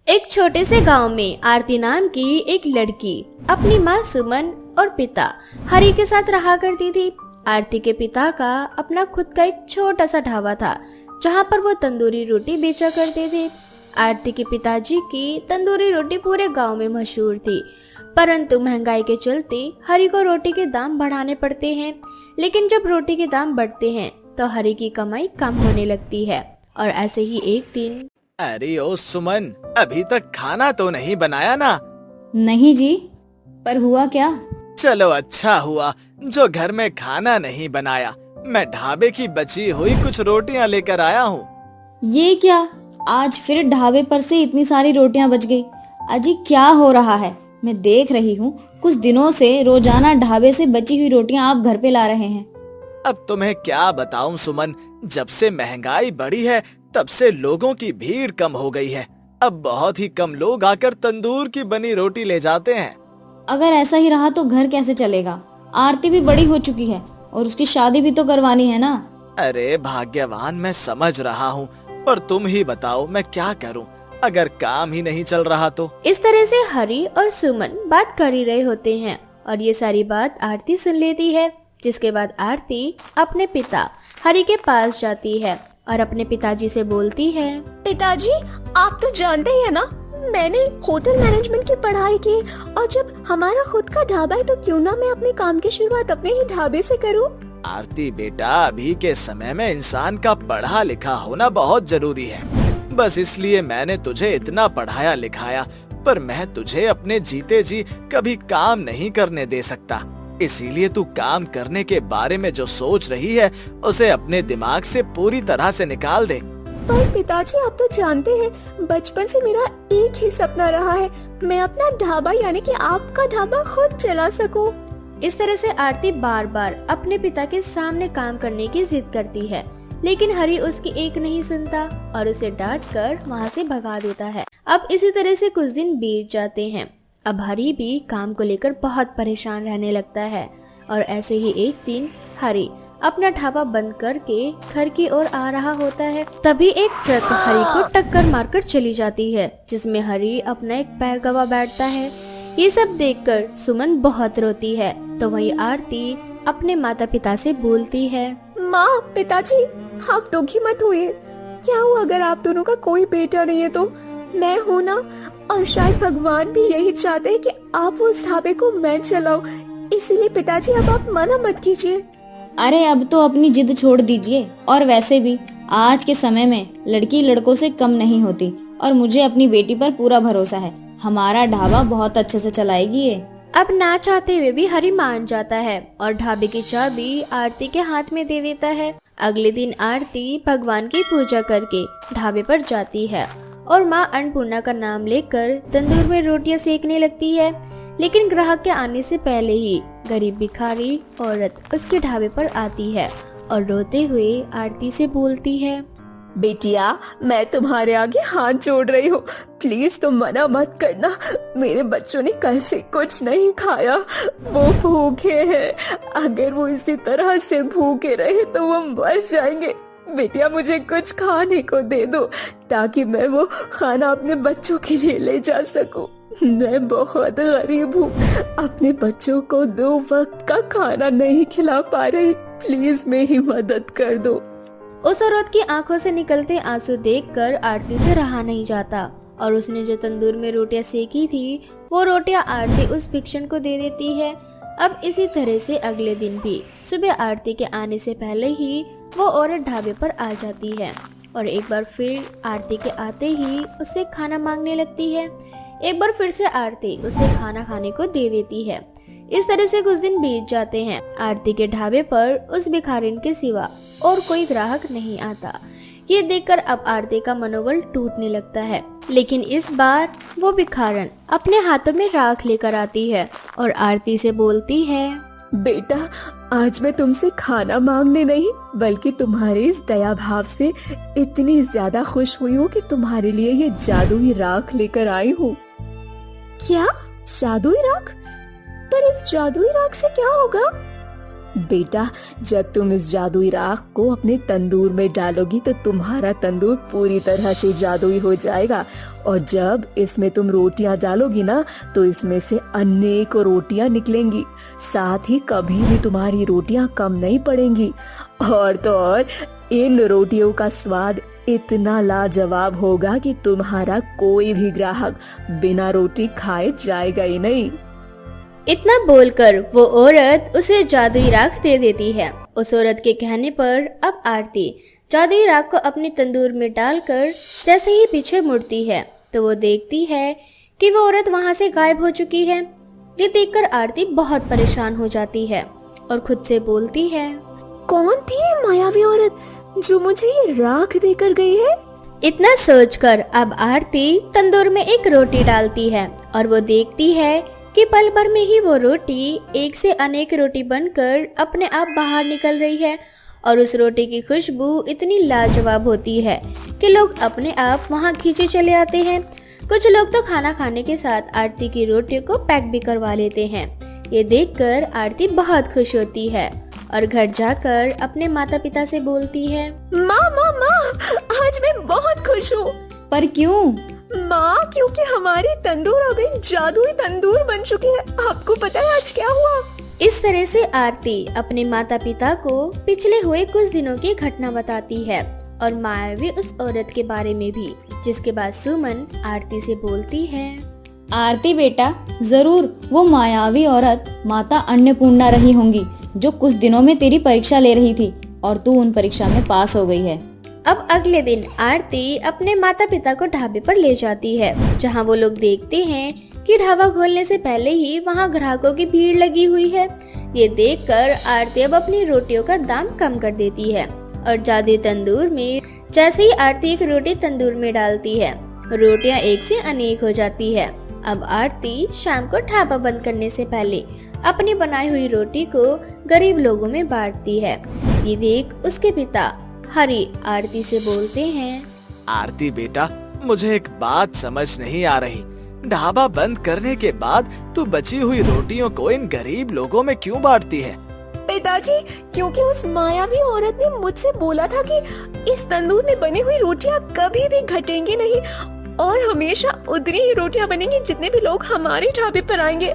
एक छोटे से गांव में आरती नाम की एक लड़की अपनी माँ सुमन और पिता हरि के साथ रहा करती थी। आरती के पिता का अपना खुद का एक छोटा सा ढाबा था जहाँ पर वो तंदूरी रोटी बेचा करते थे। आरती के पिताजी की तंदूरी रोटी पूरे गांव में मशहूर थी, परंतु महंगाई के चलते हरि को रोटी के दाम बढ़ाने पड़ते हैं। लेकिन जब रोटी के दाम बढ़ते हैं तो हरि की कमाई कम होने लगती है। और ऐसे ही एक दिन, अरे ओ सुमन, अभी तक खाना तो नहीं बनाया ना? नहीं जी, पर हुआ क्या? चलो अच्छा हुआ जो घर में खाना नहीं बनाया। मैं ढाबे की बची हुई कुछ रोटियां लेकर आया हूँ। ये क्या, आज फिर ढाबे पर से इतनी सारी रोटियां बच गई? अजी क्या हो रहा है? मैं देख रही हूँ कुछ दिनों से रोजाना ढाबे से बची हुई रोटियां आप घर पे ला रहे हैं। अब तुम्हें क्या बताऊं सुमन, जब से महंगाई बढ़ी है तब से लोगों की भीड़ कम हो गई है। अब बहुत ही कम लोग आकर तंदूर की बनी रोटी ले जाते हैं। अगर ऐसा ही रहा तो घर कैसे चलेगा? आरती भी बड़ी हो चुकी है और उसकी शादी भी तो करवानी है ना। अरे भाग्यवान, मैं समझ रहा हूँ, पर तुम ही बताओ मैं क्या करूँ अगर काम ही नहीं चल रहा तो। इस तरह से हरि और सुमन बात कर ही रहे होते हैं और ये सारी बात आरती सुन लेती है। जिसके बाद आरती अपने पिता हरि के पास जाती है और अपने पिताजी से बोलती है, पिताजी, आप तो जानते ही है ना, मैंने होटल मैनेजमेंट की पढ़ाई की और जब हमारा खुद का ढाबा है तो क्यों ना मैं अपने काम की शुरुआत अपने ही ढाबे से करूं। आरती बेटा, अभी के समय में इंसान का पढ़ा लिखा होना बहुत जरूरी है। बस इसलिए मैंने तुझे इतना पढ़ाया लिखाया, पर मैं तुझे अपने जीते जी कभी काम नहीं करने दे सकता। इसीलिए तू काम करने के बारे में जो सोच रही है उसे अपने दिमाग से पूरी तरह से निकाल दे। पर पिताजी, आप तो जानते हैं बचपन से मेरा एक ही सपना रहा है, मैं अपना ढाबा यानी कि आपका ढाबा खुद चला सकूं। इस तरह से आरती बार बार अपने पिता के सामने काम करने की जिद करती है, लेकिन हरि उसकी एक नहीं सुनता और उसे डांट कर वहाँ से भगा देता है। अब इसी तरह से कुछ दिन बीत जाते हैं। अब हरि भी काम को लेकर बहुत परेशान रहने लगता है और ऐसे ही एक दिन हरि अपना ढाबा बंद करके घर की ओर आ रहा होता है। तभी एक ट्रक हरि को टक्कर मारकर चली जाती है, जिसमें हरि अपना एक पैर गवा बैठता है। ये सब देखकर सुमन बहुत रोती है, तो वही आरती अपने माता पिता से बोलती है, माँ, पिताजी, आप दुखी मत होइए। क्या हुआ अगर आप दोनों का कोई बेटा नहीं है तो मैं हूँ ना, और शायद भगवान भी यही चाहते हैं कि आप उस ढाबे को मैं चलाऊं। इसीलिए पिताजी अब आप मना मत कीजिए। अरे अब तो अपनी जिद छोड़ दीजिए। और वैसे भी आज के समय में लड़की लड़कों से कम नहीं होती और मुझे अपनी बेटी पर पूरा भरोसा है। हमारा ढाबा बहुत अच्छे से चलाएगी ये। अब ना चाहते हुए भी हरि मान जाता है और ढाबे की चाबी आरती के हाथ में दे देता है। अगले दिन आरती भगवान की पूजा करके ढाबे पर जाती है और माँ अन्नपूर्णा का नाम लेकर तंदूर में रोटियां सेकने लगती है। लेकिन ग्राहक के आने से पहले ही गरीब भिखारी औरत उसके ढाबे पर आती है और रोते हुए आरती से बोलती है, बेटिया, मैं तुम्हारे आगे हाथ जोड़ रही हूँ, प्लीज तुम मना मत करना। मेरे बच्चों ने कल से कुछ नहीं खाया, वो भूखे हैं। अगर वो इसी तरह से भूखे रहे तो वो मर जाएंगे। बेटिया, मुझे कुछ खाने को दे दो ताकि मैं वो खाना अपने बच्चों के लिए ले जा सकूं। मैं बहुत गरीब हूँ, अपने बच्चों को 2 वक्त का खाना नहीं खिला पा रही, प्लीज मेरी मदद कर दो। उस औरत की आंखों से निकलते आंसू देखकर आरती से रहा नहीं जाता और उसने जो तंदूर में रोटियां सेकी थी वो रोटियां आरती उस भिक्षुक को दे देती है। अब इसी तरह से अगले दिन भी सुबह आरती के आने से पहले ही वो औरत ढाबे पर आ जाती है और एक बार फिर आरती के आते ही उससे खाना मांगने लगती है। एक बार फिर से आरती उसे खाना खाने को दे देती है। इस तरह से कुछ दिन बीत जाते हैं। आरती के ढाबे पर उस भिखारिन के सिवा और कोई ग्राहक नहीं आता। ये देखकर अब आरती का मनोबल टूटने लगता है। लेकिन इस बार वो भिखारन अपने हाथों में राख लेकर आती है और आरती से बोलती है, बेटा, आज मैं तुमसे खाना मांगने नहीं बल्कि तुम्हारे इस दया भाव से इतनी ज्यादा खुश हुई हूँ कि तुम्हारे लिए ये जादुई राख लेकर आई हूँ। क्या? जादुई राख? पर इस जादुई राख से क्या होगा? बेटा, जब तुम इस जादुई राख को अपने तंदूर में डालोगी तो तुम्हारा तंदूर पूरी तरह से जादुई हो जाएगा। और जब इसमें तुम रोटियां डालोगी ना तो इसमें से अनेकों रोटियां निकलेंगी। साथ ही कभी भी तुम्हारी रोटियां कम नहीं पड़ेंगी। और तो और इन रोटियों का स्वाद इतना लाजवाब होगा कि तुम्हारा कोई भी ग्राहक बिना रोटी खाए जाएगा ही नहीं। इतना बोलकर वो औरत उसे जादुई राख दे देती है। उस औरत के कहने पर अब आरती जादुई राख को अपने तंदूर में डालकर जैसे ही पीछे मुड़ती है तो वो देखती है कि वो औरत वहां से गायब हो चुकी है। ये देखकर आरती बहुत परेशान हो जाती है और खुद से बोलती है, कौन थी ये मायावी औरत जो मुझे ये राख देकर गई है? इतना सोचकर अब आरती तंदूर में एक रोटी डालती है और वो देखती है कि पल भर में ही वो रोटी एक से अनेक रोटी बनकर अपने आप बाहर निकल रही है। और उस रोटी की खुशबू इतनी लाजवाब होती है कि लोग अपने आप वहां खींचे चले आते हैं। कुछ लोग तो खाना खाने के साथ आरती की रोटियों को पैक भी करवा लेते हैं। ये देखकर आरती बहुत खुश होती है और घर जाकर अपने माता पिता से बोलती है, माँ माँ माँ, आज मैं बहुत खुश हूँ। पर क्यों? माँ, क्योंकि हमारी तंदूर अब एक जादुई तंदूर बन चुकी है। आपको पता है आज क्या हुआ? इस तरह से आरती अपने माता पिता को पिछले हुए कुछ दिनों की घटना बताती है और मायावी उस औरत के बारे में भी, जिसके बाद सुमन आरती से बोलती है, आरती बेटा, जरूर वो मायावी औरत माता अन्नपूर्णा रही होंगी जो कुछ दिनों में तेरी परीक्षा ले रही थी और तू उन परीक्षा में पास हो गई है। अब अगले दिन आरती अपने माता पिता को ढाबे पर ले जाती है, जहां वो लोग देखते हैं कि ढाबा खोलने से पहले ही वहां ग्राहकों की भीड़ लगी हुई है। ये देखकर आरती अब अपनी रोटियों का दाम कम कर देती है और जादुई तंदूर में जैसे ही आरती एक रोटी तंदूर में डालती है, रोटियां एक से अनेक हो जाती है। अब आरती शाम को ढाबा बंद करने से पहले अपनी बनाई हुई रोटी को गरीब लोगों में बांटती है। ये देख उसके पिता हरि आरती से बोलते हैं, आरती बेटा, मुझे एक बात समझ नहीं आ रही। ढाबा बंद करने के बाद तू बची हुई रोटियों को इन गरीब लोगों में क्यों बांटती है? पिताजी, क्योंकि उस मायावी औरत ने मुझसे बोला था कि इस तंदूर में बनी हुई रोटियां कभी भी घटेंगी नहीं और हमेशा उतनी ही रोटियां बनेंगी जितने भी लोग हमारे ढाबे पर आएंगे।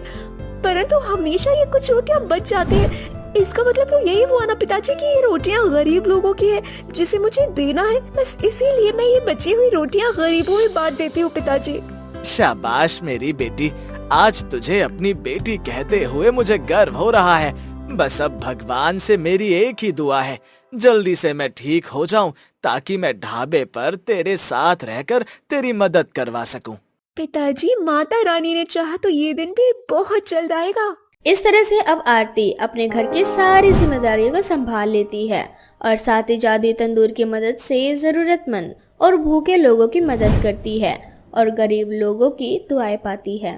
परंतु हमेशा ये कुछ रोटियां बच जाती है। इसका मतलब तो यही हुआ ना पिताजी कि ये रोटियां गरीब लोगों की है जिसे मुझे देना है। बस इसीलिए मैं ये बची हुई रोटियां गरीबों में बांट देती हूँ पिताजी। शाबाश मेरी बेटी, आज तुझे अपनी बेटी कहते हुए मुझे गर्व हो रहा है। बस अब भगवान से मेरी एक ही दुआ है, जल्दी से मैं ठीक हो जाऊं ताकि मैं ढाबे पर तेरे साथ रहकर तेरी मदद करवा सकूं। पिताजी, माता रानी ने चाहा तो ये दिन भी बहुत जल्द आएगा। इस तरह से अब आरती अपने घर की सारी जिम्मेदारियों को संभाल लेती है और साथ ही जादुई तंदूर की मदद से जरूरतमंद और भूखे लोगों की मदद करती है और गरीब लोगों की दुआएं पाती है।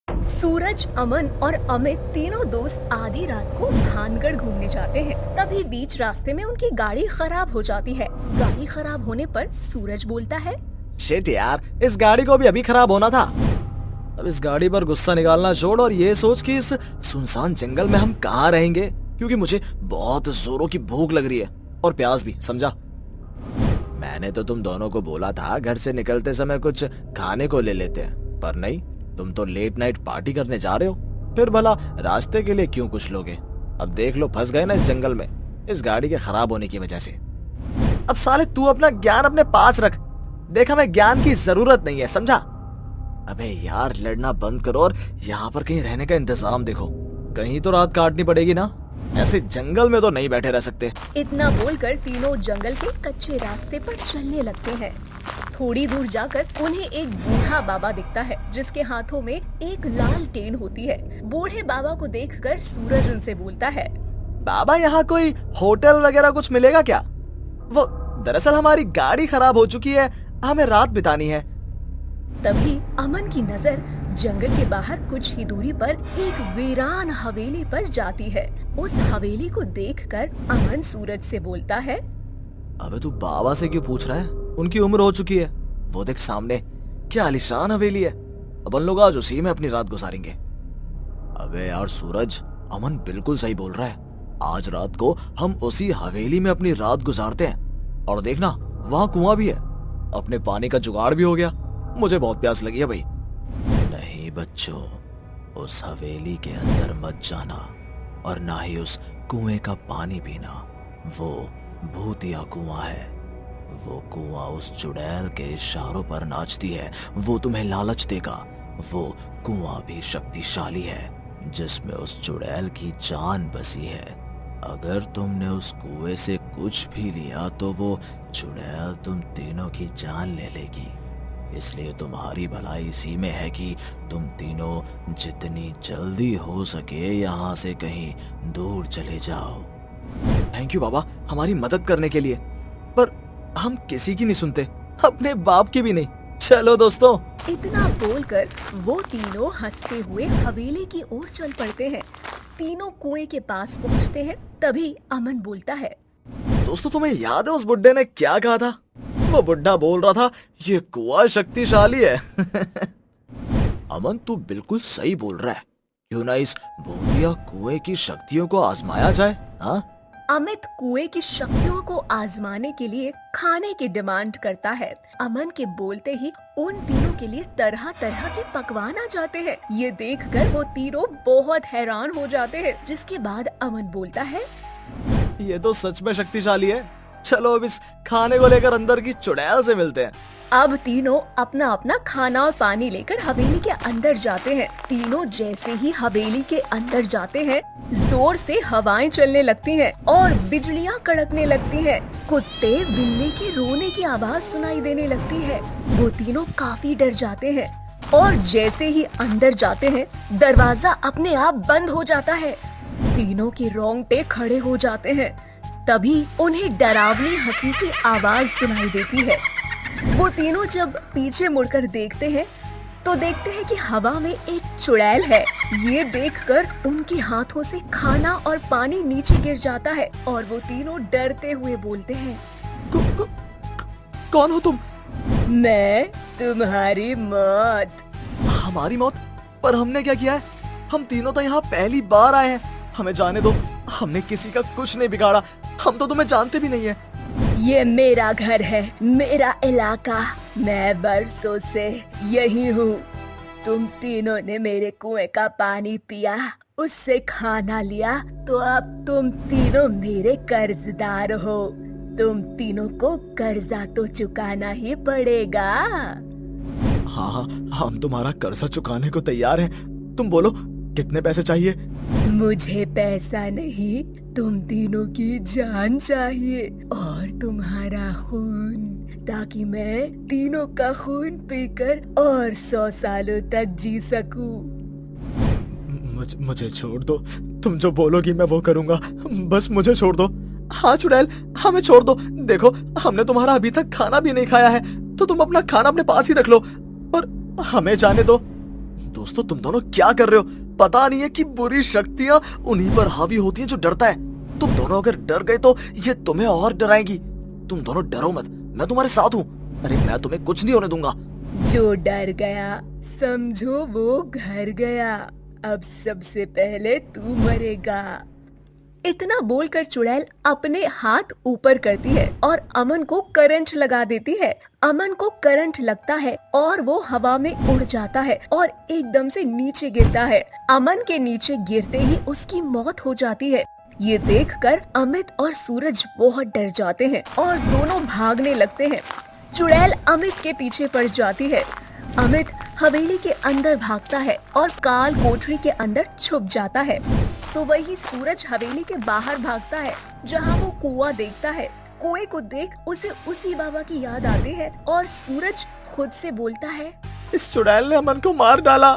सूरज, अमन और अमित तीनों दोस्त आधी रात को भानगढ़ घूमने जाते हैं। तभी बीच रास्ते में उनकी गाड़ी खराब हो जाती है। गाड़ी खराब होने पर सूरज बोलता है, शिट यार, इस गाड़ी को भी अभी खराब होना था। अब इस गाड़ी पर गुस्सा निकालना छोड़ और ये सोच कि इस सुनसान जंगल में हम कहाँ रहेंगे, क्योंकि मुझे बहुत जोरों की भूख लग रही है और प्यास भी, समझा? मैंने तो तुम दोनों को बोला था घर से निकलते समय कुछ खाने को ले लेते हैं, पर नहीं, तुम तो लेट नाइट पार्टी करने जा रहे हो। फिर भला रास्ते के लिए क्यों कुछ लोगे? अब देख लो, फंस गए ना इस जंगल में इस गाड़ी के खराब होने की वजह से। अब साले तू अपना ज्ञान अपने पास रख, देखा मैं ज्ञान की जरूरत नहीं है, समझा? अबे यार, लड़ना बंद करो और यहाँ पर कहीं रहने का इंतजाम देखो। कहीं तो रात काटनी पड़ेगी ना, ऐसे जंगल में तो नहीं बैठे रह सकते। इतना बोलकर तीनों जंगल के कच्चे रास्ते पर चलने लगते हैं। थोड़ी दूर जाकर उन्हें एक बूढ़ा बाबा दिखता है जिसके हाथों में एक लाल टेन होती है। बूढ़े बाबा को देखकर सूरज उनसे बोलता है, बाबा, यहाँ कोई होटल वगैरह कुछ मिलेगा क्या? वो दरअसल हमारी गाड़ी खराब हो चुकी है, हमें रात बितानी है। तभी अमन की नजर जंगल के बाहर कुछ ही दूरी पर एक वीरान हवेली पर जाती है। उस हवेली को देखकर अमन सूरज से बोलता है, अबे तू बाबा से क्यों पूछ रहा है? उनकी उम्र हो चुकी है। वो देख सामने, क्या आलीशान हवेली है। अपन लोग आज उसी में अपनी रात गुजारेंगे। अबे यार सूरज, अमन बिल्कुल सही बोल रहा है। आज रात को हम उसी हवेली में अपनी रात गुजारते हैं। और देखना, वहाँ कुआं भी है, अपने पानी का जुगाड़ भी हो गया। मुझे बहुत प्यास लगी है भाई। नहीं बच्चों, उस हवेली के अंदर मत जाना और ना ही उस कुएं का पानी पीना। वो भूतिया कुआं है। वो कुआं उस चुड़ैल के इशारों पर नाचती है। वो तुम्हें लालच देगा। वो कुआं भी शक्तिशाली है, जिसमें उस चुड़ैल की जान बसी है। अगर तुमने उस कुएं से कुछ भी लिया तो वो चुड़ैल तुम तीनों की जान ले लेगी। इसलिए तुम्हारी भलाई इसी में है कि तुम तीनों जितनी जल्दी हो सके यहाँ से कहीं दूर चले जाओ। थैंक यू बाबा, हमारी मदद करने के लिए। पर हम किसी की नहीं सुनते, अपने बाप की भी नहीं। चलो दोस्तों। इतना बोलकर वो तीनों हंसते हुए हवेली की ओर चल पड़ते हैं। तीनों कुएं के पास पहुंचते हैं। तभी अमन बोलता है, दोस्तों तुम्हें याद है उस बुड्ढे ने क्या कहा था? वो बुड्ढा बोल रहा था ये कुआं शक्तिशाली है। अमन तू बिल्कुल सही बोल रहा है। क्यों ना इस भूतिया कुएं की शक्तियों को आजमाया जाए? हाँ, अमित कुएं की शक्तियों को आजमाने के लिए खाने की डिमांड करता है। अमन के बोलते ही उन तीनों के लिए तरह तरह के पकवान आ जाते हैं। ये देखकर वो तीनों बहुत हैरान हो जाते हैं। जिसके बाद अमन बोलता है, ये तो सच में शक्तिशाली है। चलो अब इस खाने को लेकर अंदर की चुड़ैल से मिलते हैं। अब तीनों अपना अपना खाना और पानी लेकर हवेली के अंदर जाते हैं। तीनों जैसे ही हवेली के अंदर जाते हैं, जोर से हवाएं चलने लगती हैं और बिजलियां कड़कने लगती हैं। कुत्ते बिल्ली के रोने की आवाज सुनाई देने लगती है। वो तीनों काफी डर जाते हैं और जैसे ही अंदर जाते हैं, दरवाजा अपने आप बंद हो जाता है। तीनों के रोंगटे खड़े हो जाते हैं। तभी उन्हें डरावनी हंसी की आवाज सुनाई देती है। वो तीनों जब पीछे मुड़कर देखते हैं तो देखते हैं कि हवा में एक चुड़ैल है। ये देखकर उनके हाथों से खाना और पानी नीचे गिर जाता है और वो तीनों डरते हुए बोलते हैं, कौन हो तुम? मैं तुम्हारी मौत। हमारी मौत? पर हमने क्या किया है? हम तीनों तो यहाँ पहली बार आए हैं। हमें जाने दो, हमने किसी का कुछ नहीं बिगाड़ा। हम तो तुम्हें जानते भी नहीं है। ये मेरा घर है, मेरा इलाका। मैं बरसों से यही हूँ। तुम तीनों ने मेरे कुएं का पानी पिया, उससे खाना लिया, तो अब तुम तीनों मेरे कर्जदार हो। तुम तीनों को कर्जा तो चुकाना ही पड़ेगा। हाँ हाँ, हम तुम्हारा कर्जा चुकाने को तैयार हैं। तुम बोलो कितने पैसे चाहिए? मुझे पैसा नहीं, तुम तीनों की जान चाहिए और तुम्हारा खून, ताकि मैं तीनों का खून पीकर और 100 सालों तक जी सकूं। मुझे छोड़ दो। तुम जो बोलोगी मैं वो करूंगा। बस मुझे छोड़ दो। हाँ चुड़ैल, हमें छोड़ दो। देखो हमने तुम्हारा अभी तक खाना भी नहीं खाया है, तो तुम अपना खाना अपने पास ही रख लो, पर हमें जाने दो। दोस्तों तुम दोनों क्या कर रहे हो? पता नहीं है कि बुरी शक्तियां उन्हीं पर हावी होती हैं जो डरता है। तुम दोनों अगर डर गए तो ये तुम्हें और डराएंगी। तुम दोनों डरो मत, मैं तुम्हारे साथ हूँ। अरे मैं तुम्हें कुछ नहीं होने दूंगा। जो डर गया समझो वो घर गया। अब सबसे पहले तू मरेगा। इतना बोलकर चुड़ैल अपने हाथ ऊपर करती है और अमन को करंट लगा देती है। अमन को करंट लगता है और वो हवा में उड़ जाता है और एकदम से नीचे गिरता है। अमन के नीचे गिरते ही उसकी मौत हो जाती है। ये देखकर अमित और सूरज बहुत डर जाते हैं और दोनों भागने लगते हैं। चुड़ैल अमित के पीछे पड़ जाती है। अमित हवेली के अंदर भागता है और काल कोठरी के अंदर छुप जाता है। तो वही सूरज हवेली के बाहर भागता है, जहाँ वो कुआं देखता है। कुएं को देख उसे उसी बाबा की याद आती है और सूरज खुद से बोलता है, इस चुड़ैल ने अमन को मार डाला।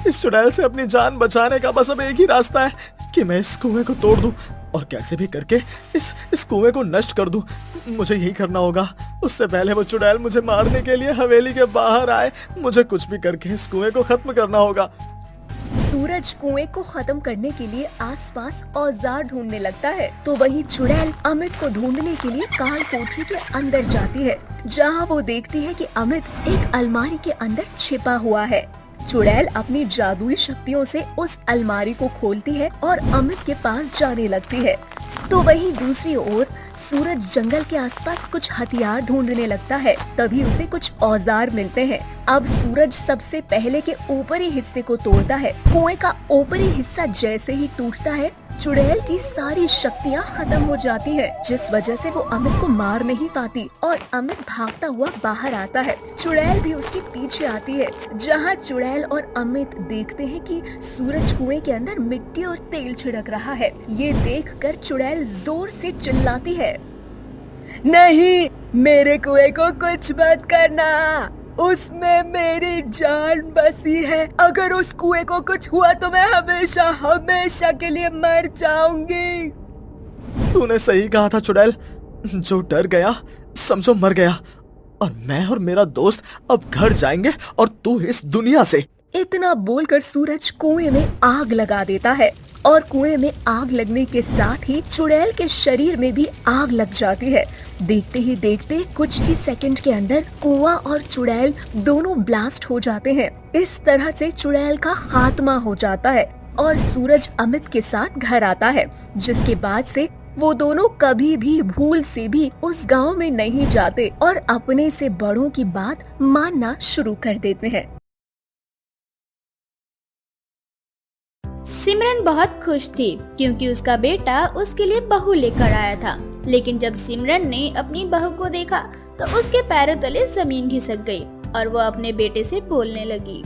इस चुड़ैल से अपनी जान बचाने का बस अब एक ही रास्ता है कि मैं इस कुएं को तोड़ दूं और कैसे भी करके इस कुएं को नष्ट कर दूं। मुझे यही करना होगा। उससे पहले वो चुड़ैल मुझे मारने के लिए हवेली के बाहर आए। मुझे कुछ भी करके इस कुएं को खत्म करना होगा। सूरज कुएं को खत्म करने के लिए आसपास औजार ढूंढने लगता है। तो वही चुड़ैल अमित को ढूंढने के लिए काल कोठरी के अंदर जाती है, जहाँ वो देखती है कि अमित एक अलमारी के अंदर छिपा हुआ है। चुड़ैल अपनी जादुई शक्तियों से उस अलमारी को खोलती है और अमित के पास जाने लगती है। तो वहीं दूसरी ओर सूरज जंगल के आसपास कुछ हथियार ढूंढने लगता है। तभी उसे कुछ औजार मिलते हैं। अब सूरज सबसे पहले के ऊपरी हिस्से को तोड़ता है। कुएं का ऊपरी हिस्सा जैसे ही टूटता है, चुड़ैल की सारी शक्तियाँ खत्म हो जाती है, जिस वजह से वो अमित को मार नहीं पाती और अमित भागता हुआ बाहर आता है। चुड़ैल भी उसके पीछे आती है। जहाँ चुड़ैल और अमित देखते हैं कि सूरज कुएं के अंदर मिट्टी और तेल छिड़क रहा है। ये देखकर चुड़ैल जोर से चिल्लाती है, नहीं, मेरे कुएं को कुछ मत करना, उसमें मेरी जान बसी है। अगर उस कुएं को कुछ हुआ तो मैं हमेशा हमेशा के लिए मर जाऊंगी। तूने सही कहा था चुड़ैल, जो डर गया समझो मर गया, और मैं और मेरा दोस्त अब घर जाएंगे और तू इस दुनिया से। इतना बोलकर सूरज कुएं में आग लगा देता है और कुएं में आग लगने के साथ ही चुड़ैल के शरीर में भी आग लग जाती है। देखते ही देखते कुछ ही सेकंड के अंदर कुआं और चुड़ैल दोनों ब्लास्ट हो जाते हैं। इस तरह से चुड़ैल का खात्मा हो जाता है और सूरज अमित के साथ घर आता है, जिसके बाद से वो दोनों कभी भी भूल से भी उस गांव में नहीं जाते और अपने से बड़ों की बात मानना शुरू कर देते हैं। सिमरन बहुत खुश थी क्योंकि उसका बेटा उसके लिए बहू लेकर आया था। लेकिन जब सिमरन ने अपनी बहू को देखा तो उसके पैरों तले जमीन खिसक गई और वो अपने बेटे से बोलने लगी,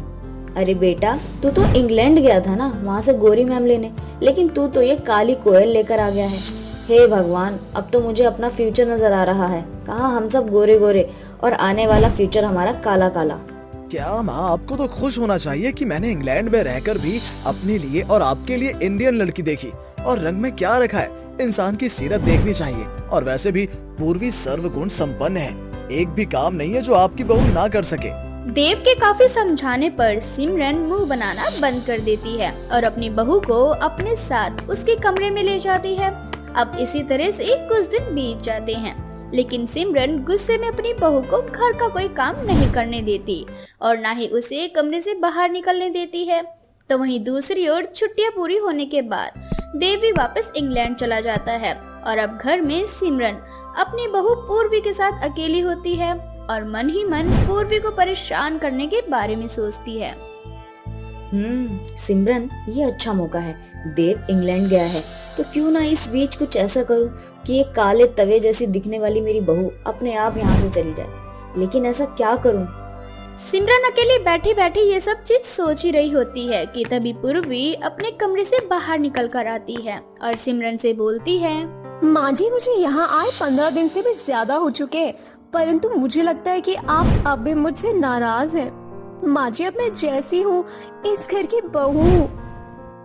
अरे बेटा, तू तो इंग्लैंड गया था ना, वहाँ से गोरी मैम लेने, लेकिन तू तो ये काली कोयल लेकर आ गया है। हे भगवान, अब तो मुझे अपना फ्यूचर नजर आ रहा है। कहाँ हम सब गोरे गोरे और आने वाला फ्यूचर हमारा काला काला। क्या माँ, आपको तो खुश होना चाहिए कि मैंने इंग्लैंड में रहकर भी अपने लिए और आपके लिए इंडियन लड़की देखी। और रंग में क्या रखा है, इंसान की सीरत देखनी चाहिए। और वैसे भी पूर्वी सर्वगुण संपन्न है, एक भी काम नहीं है जो आपकी बहू ना कर सके। देव के काफी समझाने पर सिमरन मुंह बनाना बंद कर देती है और अपनी बहू को अपने साथ उसके कमरे में ले जाती है। अब इसी तरह से कुछ दिन बीत जाते हैं, लेकिन सिमरन गुस्से में अपनी बहू को घर का कोई काम नहीं करने देती और ना ही उसे कमरे से बाहर निकलने देती है। तो वहीं दूसरी ओर छुट्टियां पूरी होने के बाद देव भी वापस इंग्लैंड चला जाता है और अब घर में सिमरन अपनी बहू पूर्वी के साथ अकेली होती है और मन ही मन पूर्वी को परेशान करने के बारे में सोचती है। सिमरन, ये अच्छा मौका है। देव इंग्लैंड गया है तो क्यों ना इस बीच कुछ ऐसा करूं कि ये काले तवे जैसी दिखने वाली मेरी बहू अपने आप यहाँ से चली जाए। लेकिन ऐसा क्या करूं? सिमरन अकेली बैठी बैठी ये सब चीज सोच ही रही होती है कि तभी पूर्वी अपने कमरे से बाहर निकल कर आती है और सिमरन से बोलती है, माँ जी, मुझे यहाँ आए 15 दिन से भी ज्यादा हो चुके हैं, परंतु मुझे लगता है कि आप अब भी मुझसे नाराज हैं। माँ जी, अब मैं जैसी हूँ इस घर की बहू हूँ।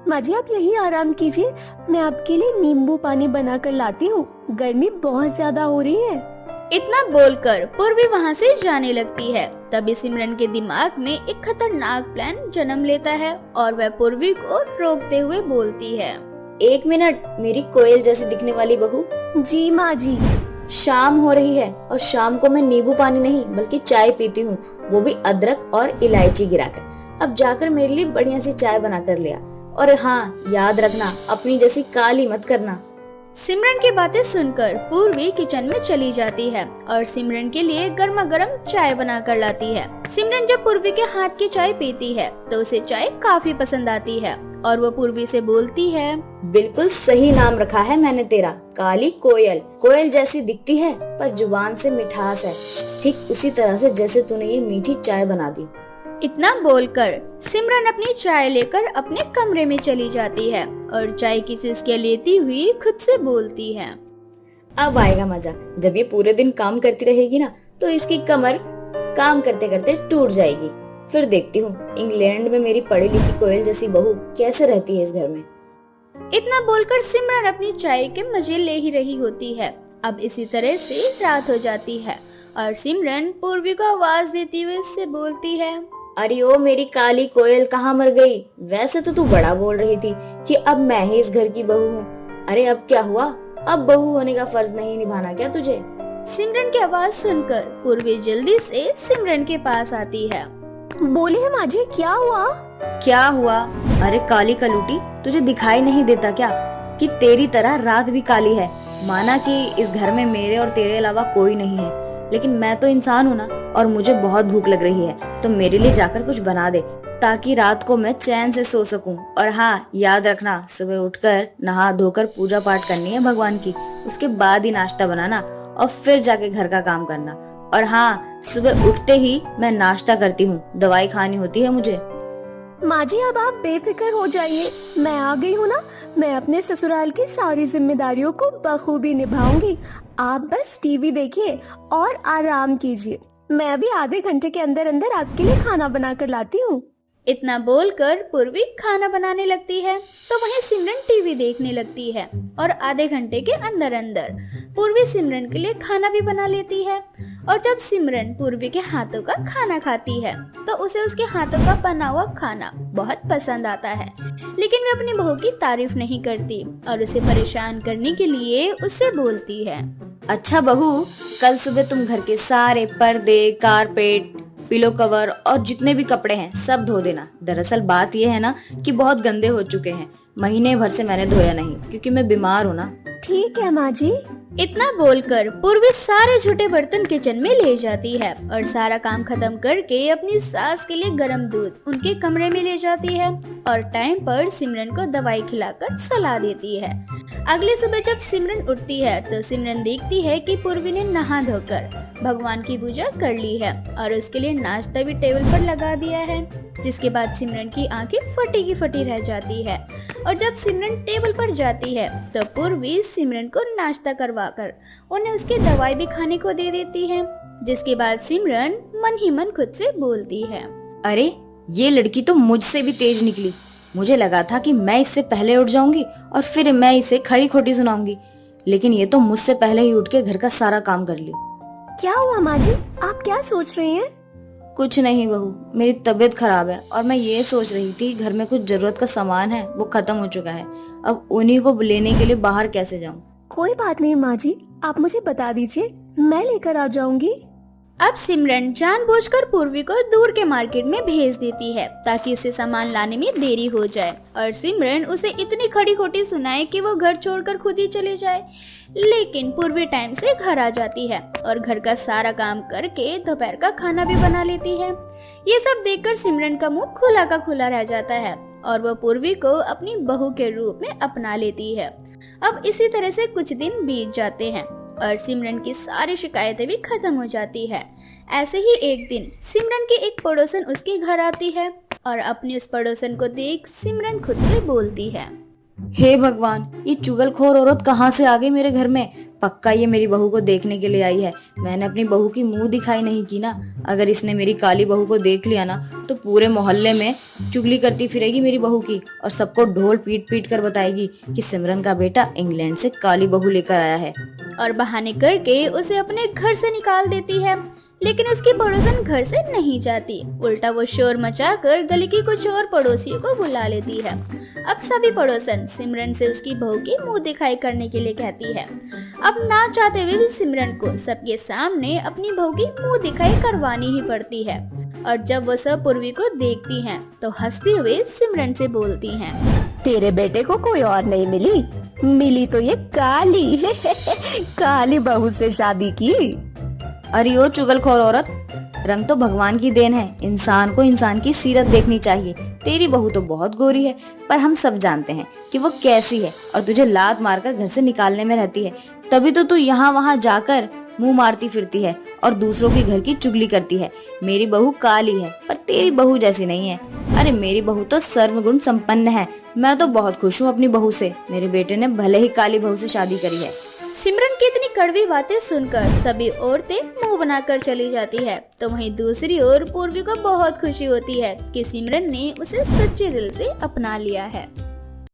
माँ जी, आप यही आराम कीजिए, मैं आपके लिए नींबू पानी बनाकर लाती हूँ, गर्मी बहुत ज्यादा हो रही है। इतना बोलकर पूर्वी वहाँ से जाने लगती है। तभी सिमरन के दिमाग में एक खतरनाक प्लान जन्म लेता है और वह पूर्वी को रोकते हुए बोलती है, 1 मिनट, मेरी कोयल जैसी दिखने वाली बहू। जी माँ जी। शाम हो रही है और शाम को मैं नींबू पानी नहीं बल्कि चाय पीती हूँ, वो भी अदरक और इलायची गिराकर। अब जाकर मेरे लिए बढ़िया सी चाय बना कर लिया, और हाँ, याद रखना अपनी जैसी काली मत करना। सिमरन की बातें सुनकर पूर्वी किचन में चली जाती है और सिमरन के लिए गर्मा गर्म चाय बना कर लाती है। सिमरन जब पूर्वी के हाथ की चाय पीती है तो उसे चाय काफी पसंद आती है और वो पूर्वी से बोलती है, बिल्कुल सही नाम रखा है मैंने तेरा, काली कोयल। कोयल जैसी दिखती है पर जुबान से मिठास है, ठीक उसी तरह से जैसे तूने ये मीठी चाय बना दी। इतना बोलकर सिमरन अपनी चाय लेकर अपने कमरे में चली जाती है और चाय की चुस्कियां लेती हुई खुद से बोलती है, अब आएगा मजा। जब ये पूरे दिन काम करती रहेगी ना तो इसकी कमर काम करते करते टूट जाएगी। फिर देखती हूँ इंग्लैंड में मेरी पढ़ी लिखी कोयल जैसी बहू कैसे रहती है इस घर में। इतना बोलकर सिमरन अपनी चाय के मजे ले ही रही होती है। अब इसी तरह से रात हो जाती है और सिमरन पूर्वी को आवाज देती हुए उससे बोलती है, अरे ओ मेरी काली कोयल, कहाँ मर गई? वैसे तो तू बड़ा बोल रही थी कि अब मैं ही इस घर की बहू हूँ। अरे अब क्या हुआ? अब बहू होने का फर्ज नहीं निभाना क्या तुझे? सिमरन की आवाज सुनकर पूर्वी जल्दी से सिमरन के पास आती है। बोलिए माँ जी, क्या हुआ? क्या हुआ? अरे काली कलूटी, तुझे दिखाई नहीं देता क्या कि तेरी तरह रात भी काली है? माना कि इस घर में मेरे और तेरे अलावा कोई नहीं है, लेकिन मैं तो इंसान हूँ ना, और मुझे बहुत भूख लग रही है, तो मेरे लिए जाकर कुछ बना दे ताकि रात को मैं चैन से सो सकूं। और हाँ, याद रखना, सुबह उठकर नहा धोकर पूजा पाठ करनी है भगवान की, उसके बाद ही नाश्ता बनाना और फिर जाके घर का काम करना। और हाँ, सुबह उठते ही मैं नाश्ता करती हूँ, दवाई खानी होती है मुझे। माँ जी अब आप बेफिक्र हो जाइए, मैं आ गई हूँ ना। मैं अपने ससुराल की सारी जिम्मेदारियों को बखूबी निभाऊंगी। आप बस टीवी देखिए और आराम कीजिए। मैं अभी आधे घंटे के अंदर अंदर आपके लिए खाना बना कर लाती हूँ। इतना बोलकर पूर्वी खाना बनाने लगती है तो वहीं सिमरन टीवी देखने लगती है और आधे घंटे के अंदर अंदर पूर्वी सिमरन के लिए खाना भी बना लेती है। और जब सिमरन पूर्वी के हाथों का खाना खाती है तो उसे उसके हाथों का बना हुआ खाना बहुत पसंद आता है, लेकिन वे अपनी बहू की तारीफ नहीं करती और उसे परेशान करने के लिए उससे बोलती है, अच्छा बहू, कल सुबह तुम घर के सारे पर्दे, कारपेट, पिलो कवर और जितने भी कपड़े हैं सब धो देना। दरअसल बात यह है ना कि बहुत गंदे हो चुके हैं, महीने भर से मैंने धोया नहीं क्योंकि मैं बीमार हूँ ना। ठीक है माँ जी। इतना बोलकर पूर्वी सारे झूठे बर्तन किचन में ले जाती है और सारा काम खत्म करके अपनी सास के लिए गर्म दूध उनके कमरे में ले जाती है और टाइम पर सिमरन को दवाई खिलाकर सुला देती है। अगली सुबह जब सिमरन उठती है तो सिमरन देखती है कि पूर्वी ने नहा धोकर भगवान की पूजा कर ली है और उसके लिए नाश्ता भी टेबल पर लगा दिया है, जिसके बाद सिमरन की आंखें फटी की फटी रह जाती है। और जब सिमरन टेबल पर जाती है तो पूर्वी सिमरन को नाश्ता करवाकर उन्हें उसकी दवाई भी खाने को दे देती है, जिसके बाद सिमरन मन ही मन खुद से बोलती है, अरे ये लड़की तो मुझसे भी तेज निकली। मुझे लगा था कि मैं इससे पहले उठ जाऊंगी और फिर मैं इसे खरी खोटी सुनाऊंगी, लेकिन ये तो मुझसे पहले ही उठ के घर का सारा काम कर ली। क्या हुआ माँ जी, आप क्या सोच रही हैं? कुछ नहीं बहू, मेरी तबीयत खराब है और मैं ये सोच रही थी घर में कुछ जरूरत का सामान है वो खत्म हो चुका है, अब उन्हीं को लेने के लिए बाहर कैसे जाऊं। कोई बात नहीं माँ जी, आप मुझे बता दीजिए, मैं लेकर आ जाऊंगी। अब सिमरन जानबूझकर पूर्वी को दूर के मार्केट में भेज देती है ताकि उसे सामान लाने में देरी हो जाए और सिमरन उसे इतनी खड़ी खोटी सुनाए कि वो घर छोड़कर खुद ही चले जाए। लेकिन पूर्वी टाइम से घर आ जाती है और घर का सारा काम करके दोपहर का खाना भी बना लेती है। ये सब देखकर सिमरन का मुंह खुला का खुला रह जाता है और वो पूर्वी को अपनी बहू के रूप में अपना लेती है। अब इसी तरह से कुछ दिन बीत जाते हैं और सिमरन की सारी शिकायतें भी खत्म हो जाती है। ऐसे ही एक दिन सिमरन की एक पड़ोसन उसके घर आती है और अपनी उस पड़ोसन को देख सिमरन खुद से बोलती है, हे भगवान, ये चुगलखोर औरत कहाँ से आ गई मेरे घर में? पक्का ये मेरी बहू को देखने के लिए आई है। मैंने अपनी बहू की मुंह दिखाई नहीं की ना। अगर इसने मेरी काली बहू को देख लिया ना तो पूरे मोहल्ले में चुगली करती फिरेगी मेरी बहू की और सबको ढोल पीट पीट कर बताएगी कि सिमरन का बेटा इंग्लैंड से काली बहू लेकर आया है। और बहाने करके उसे अपने घर से निकाल देती है। लेकिन उसकी पड़ोसन घर से नहीं जाती, उल्टा वो शोर मचाकर गली की कुछ और पड़ोसियों को बुला लेती है। अब सभी पड़ोसन सिमरन से उसकी बहू की मुंह दिखाई करने के लिए कहती है। अब ना चाहते हुए भी सिमरन को सबके सामने अपनी बहू की मुंह दिखाई करवानी ही पड़ती है। और जब वो सब पूर्वी को देखती हैं, तो हंसते हुए सिमरन से बोलती हैं, तेरे बेटे को कोई और नहीं मिली तो ये काली काली बहू से शादी की। अरे ओ चुगलखोर औरत, रंग तो भगवान की देन है, इंसान को इंसान की सीरत देखनी चाहिए। तेरी बहू तो बहुत गोरी है, पर हम सब जानते हैं कि वो कैसी है और तुझे लात मारकर घर से निकालने में रहती है। तभी तो तू यहाँ वहाँ जाकर मुंह मारती फिरती है और दूसरों के घर की चुगली करती है। मेरी बहू काली है पर तेरी बहू जैसी नहीं है। अरे मेरी बहू तो सर्वगुण संपन्न है। मैं तो बहुत खुश हूँ अपनी बहू से। मेरे बेटे ने भले ही काली बहू से शादी करी है। सिमरन की इतनी कड़वी बातें सुनकर सभी औरतें मुंह बनाकर चली जाती है, तो वहीं दूसरी ओर पूर्वी को बहुत खुशी होती है कि सिमरन ने उसे सच्चे दिल से अपना लिया है।